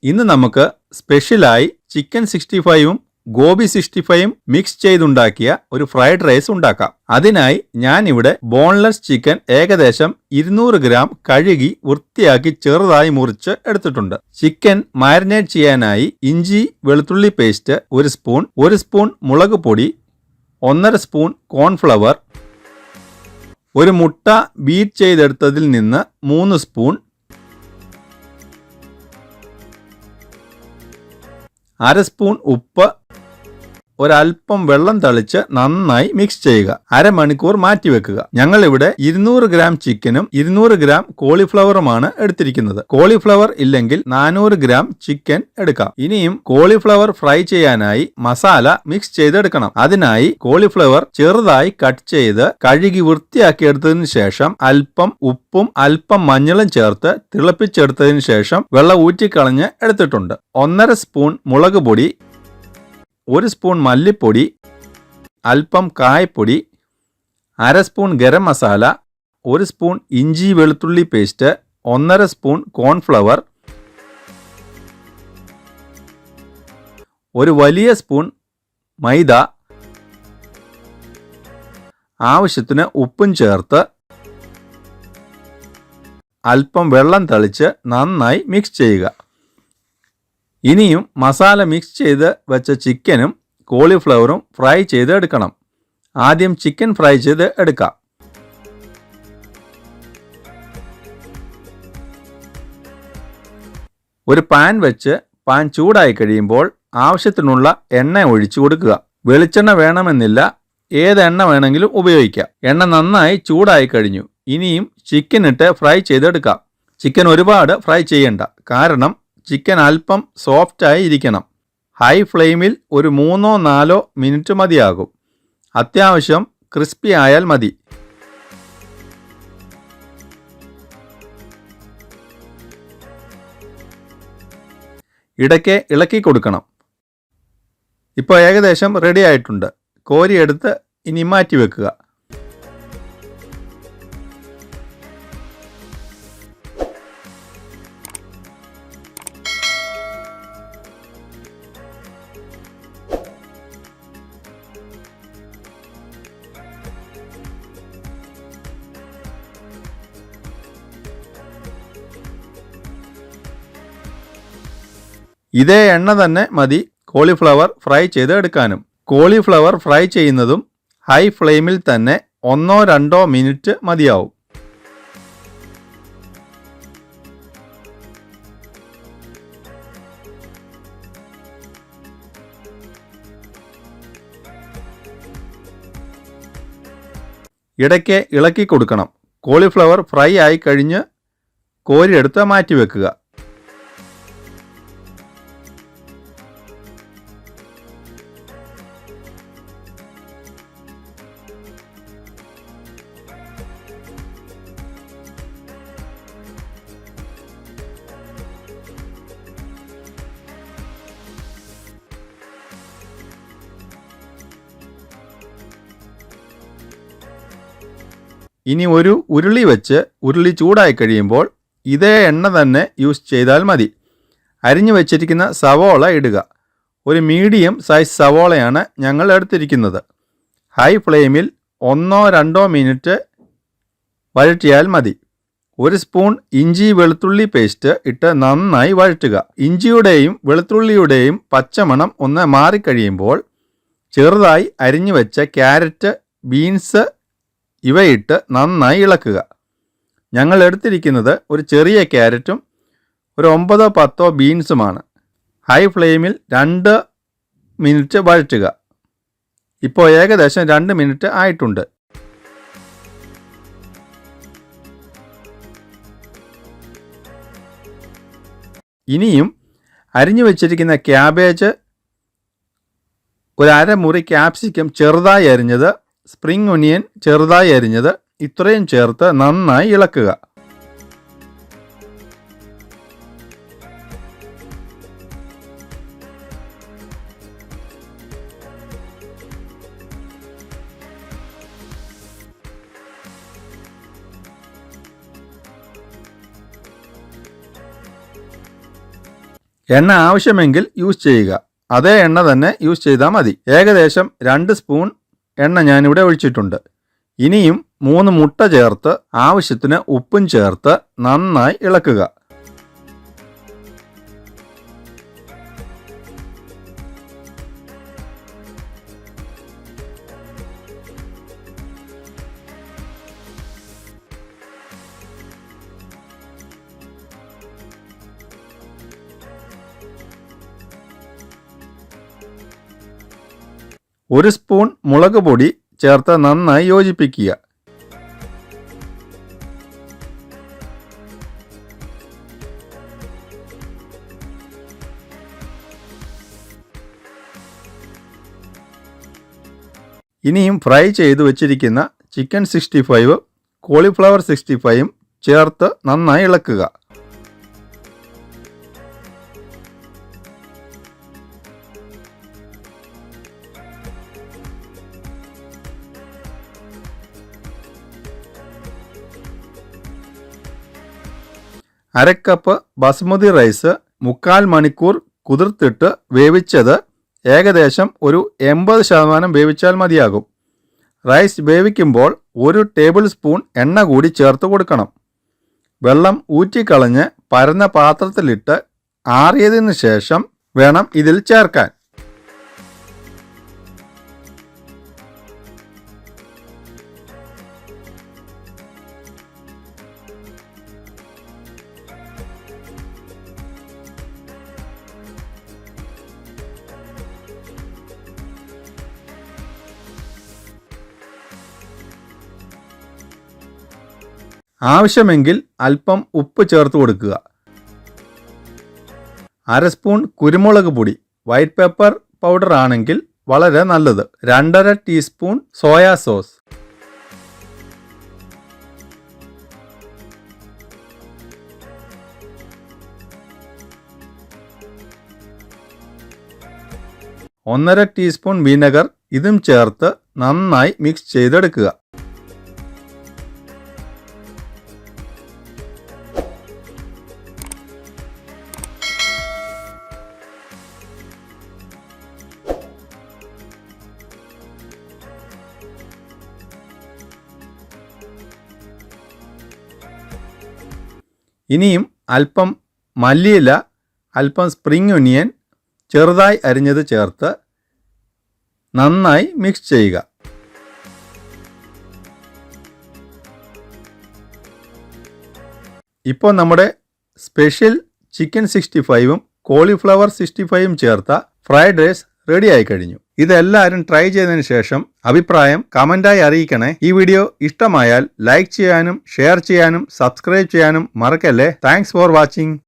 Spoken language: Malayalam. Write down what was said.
ഇന്ന് നമുക്ക് സ്പെഷ്യലായി ചിക്കൻ 65ഉം ഗോബി 65ഉം മിക്സ് ചെയ്തുണ്ടാക്കിയ ഒരു ഫ്രൈഡ് റൈസ് ഉണ്ടാക്കാം. അതിനായി ഞാൻ ഇവിടെ ബോൺലെസ് ചിക്കൻ ഏകദേശം 200 ഗ്രാം കഴുകി വൃത്തിയാക്കി ചെറുതായി മുറിച്ച് എടുത്തിട്ടുണ്ട്. ചിക്കൻ മാരിനേറ്റ് ചെയ്യാനായി ഇഞ്ചി വെളുത്തുള്ളി പേസ്റ്റ് 1 സ്പൂൺ, 1 സ്പൂൺ മുളക് പൊടി, 1.5 സ്പൂൺ കോൺഫ്ലവർ, ഒരു മുട്ട ബീറ്റ് ചെയ്തെടുത്തതിൽ നിന്ന് 3 സ്പൂൺ, 1/2 സ്പൂൺ ഉപ്പ്, ഒരൽപ്പം വെള്ളം തളിച്ച് നന്നായി മിക്സ് ചെയ്യുക. അരമണിക്കൂർ മാറ്റിവെക്കുക. ഞങ്ങൾ ഇവിടെ 200 ഗ്രാം ചിക്കനും 200 ഗ്രാം കോളിഫ്ലവറുമാണ് എടുത്തിരിക്കുന്നത്. കോളിഫ്ലവർ ഇല്ലെങ്കിൽ 400 ഗ്രാം ചിക്കൻ എടുക്കാം. ഇനിയും കോളിഫ്ലവർ ഫ്രൈ ചെയ്യാനായി മസാല മിക്സ് ചെയ്തെടുക്കണം. അതിനായി കോളിഫ്ലവർ ചെറുതായി കട്ട് ചെയ്ത് കഴുകി വൃത്തിയാക്കിയെടുത്തതിനു ശേഷം അല്പം ഉപ്പും അല്പം മഞ്ഞളും ചേർത്ത് തിളപ്പിച്ചെടുത്തതിനു ശേഷം വെള്ളം ഊറ്റിക്കളഞ്ഞ് എടുത്തിട്ടുണ്ട്. 1.5 സ്പൂൺ മുളക് പൊടി, 1 സ്പൂൺ മല്ലിപ്പൊടി, അല്പം കായപ്പൊടി, 1/2 സ്പൂൺ ഗരം മസാല, 1 സ്പൂൺ ഇഞ്ചി വെളുത്തുള്ളി പേസ്റ്റ്, 1.5 സ്പൂൺ കോൺഫ്ലവർ, ഒരു വലിയ സ്പൂൺ മൈദ, ആവശ്യത്തിന് ഉപ്പും ചേർത്ത് അല്പം വെള്ളം തളിച്ച് നന്നായി മിക്സ് ചെയ്യുക. ഇനിയും മസാല മിക്സ് ചെയ്ത് വെച്ച ചിക്കനും കോളിഫ്ലവറും ഫ്രൈ ചെയ്ത് എടുക്കണം. ആദ്യം ചിക്കൻ ഫ്രൈ ചെയ്ത് എടുക്കാം. ഒരു പാൻ വെച്ച് പാൻ ചൂടായി കഴിയുമ്പോൾ ആവശ്യത്തിനുള്ള എണ്ണ ഒഴിച്ചു കൊടുക്കുക. വെളിച്ചെണ്ണ വേണമെന്നില്ല, ഏത് എണ്ണ വേണമെങ്കിലും ഉപയോഗിക്കാം. എണ്ണ നന്നായി ചൂടായി കഴിഞ്ഞു. ഇനിയും ചിക്കൻ ഇട്ട് ഫ്രൈ ചെയ്തെടുക്കാം. ചിക്കൻ ഒരുപാട് ഫ്രൈ ചെയ്യണ്ട, കാരണം ചിക്കൻ അല്പം സോഫ്റ്റായി ഇരിക്കണം. ഹൈ ഫ്ലെയിമിൽ ഒരു 3-4 മിനിറ്റ് മതിയാകും. അത്യാവശ്യം ക്രിസ്പി ആയാൽ മതി. ഇടയ്ക്ക് ഇളക്കി കൊടുക്കണം. ഇപ്പോൾ ഏകദേശം റെഡി ആയിട്ടുണ്ട്. കോരിയെടുത്ത് ഇനി മാറ്റി വെക്കുക. ഇതേ എണ്ണ തന്നെ മതി കോളിഫ്ലവർ ഫ്രൈ ചെയ്ത് എടുക്കാനും. കോളിഫ്ലവർ ഫ്രൈ ചെയ്യുന്നതും ഹൈ ഫ്ലെയിമിൽ തന്നെ 1-2 മിനിറ്റ് മതിയാവും. ഇടയ്ക്ക് ഇളക്കി കൊടുക്കണം. കോളിഫ്ലവർ ഫ്രൈ ആയി കഴിഞ്ഞ് കോരിയെടുത്ത് മാറ്റിവെക്കുക. ഇനി ഒരു ഉരുളി വെച്ച് ഉരുളി ചൂടായി കഴിയുമ്പോൾ ഇതേ എണ്ണ തന്നെ യൂസ് ചെയ്താൽ മതി. അരിഞ്ഞു വെച്ചിരിക്കുന്ന സവോള ഇടുക. ഒരു മീഡിയം സൈസ് സവോളയാണ് ഞങ്ങൾ എടുത്തിരിക്കുന്നത്. ഹൈ ഫ്ലെയിമിൽ 1-2 മിനിറ്റ് വഴറ്റിയാൽ മതി. 1 സ്പൂൺ ഇഞ്ചി വെളുത്തുള്ളി പേസ്റ്റ് ഇട്ട് നന്നായി വഴറ്റുക. ഇഞ്ചിയുടെയും വെളുത്തുള്ളിയുടെയും പച്ചമണം ഒന്ന് മാറിക്കഴിയുമ്പോൾ ചെറുതായി അരിഞ്ഞു വെച്ച ക്യാരറ്റ്, ബീൻസ് ഇവയിട്ട് നന്നായി ഇളക്കുക. ഞങ്ങൾ എടുത്തിരിക്കുന്നത് ഒരു ചെറിയ ക്യാരറ്റും ഒരു 9-10 ബീൻസുമാണ്. ഹൈ ഫ്ലെയിമിൽ 2 മിനിറ്റ് വഴറ്റുക. ഇപ്പോൾ ഏകദേശം 2 മിനിറ്റ് ആയിട്ടുണ്ട്. ഇനിയും അരിഞ്ഞു വെച്ചിരിക്കുന്ന ക്യാബേജ്, ഒരു 1/2 മുറി ക്യാപ്സിക്കം ചെറുതായി അരിഞ്ഞത്, സ്പ്രിംഗ് ഒനിയൻ ചെറുതായി അരിഞ്ഞത്, ഇത്രയും ചേർത്ത് നന്നായി ഇളക്കുക. എണ്ണ ആവശ്യമെങ്കിൽ യൂസ് ചെയ്യുക. അതേ എണ്ണ തന്നെ യൂസ് ചെയ്താൽ മതി. ഏകദേശം 2 സ്പൂൺ എണ്ണ ഞാനിവിടെ ഒഴിച്ചിട്ടുണ്ട്. ഇനിയും 3 മുട്ട ചേർത്ത് ആവശ്യത്തിന് ഉപ്പും ചേർത്ത് നന്നായി ഇളക്കുക. ഒരു സ്പൂൺ മുളക് പൊടി ചേർത്ത് നന്നായി യോജിപ്പിക്കുക. ഇനിയും ഫ്രൈ ചെയ്ത് വെച്ചിരിക്കുന്ന ചിക്കൻ 65, കോളിഫ്ലവർ 65 ചേർത്ത് നന്നായി ഇളക്കുക. അരക്കപ്പ് ബസ്മതി റൈസ് 3/4 മണിക്കൂർ കുതിർത്തിട്ട് വേവിച്ചത് ഏകദേശം ഒരു 80% വേവിച്ചാൽ മതിയാകും. റൈസ് വേവിക്കുമ്പോൾ 1 ടേബിൾ സ്പൂൺ എണ്ണ കൂടി ചേർത്ത് കൊടുക്കണം. വെള്ളം ഊറ്റിക്കളഞ്ഞ് പരന്ന പാത്രത്തിലിട്ട് ആറിയതിനു ശേഷം വേണം ഇതിൽ ചേർക്കാൻ. ആവശ്യമെങ്കിൽ അല്പം ഉപ്പ് ചേർത്ത് കൊടുക്കുക. 1/2 സ്പൂൺ കുരുമുളക് പൊടി, വൈറ്റ് പെപ്പർ പൗഡർ ആണെങ്കിൽ വളരെ നല്ലത്. 2.5 ടീസ്പൂൺ സോയാ സോസ്, ഒന്നര ടീസ്പൂൺ വിനെഗർ ഇതും ചേർത്ത് നന്നായി മിക്സ് ചെയ്തെടുക്കുക. ഇനിയും അല്പം മല്ലിയില, അല്പം സ്പ്രിംഗ് ഒനിയൻ ചെറുതായി അരിഞ്ഞത് ചേർത്ത് നന്നായി മിക്സ് ചെയ്യുക. ഇപ്പോൾ നമ്മുടെ സ്പെഷ്യൽ ചിക്കൻ 65ഉം കോളിഫ്ലവർ 65ഉം ചേർത്ത ഫ്രൈഡ് റൈസ് റെഡി ആയി കഴിഞ്ഞു. ഇതെല്ലാവരും ട്രൈ ചെയ്തതിന് ശേഷം അഭിപ്രായം കമൻ്റായി അറിയിക്കണേ. ഈ വീഡിയോ ഇഷ്ടമായാൽ ലൈക്ക് ചെയ്യാനും ഷെയർ ചെയ്യാനും സബ്സ്ക്രൈബ് ചെയ്യാനും മറക്കല്ലേ. Thanks for watching.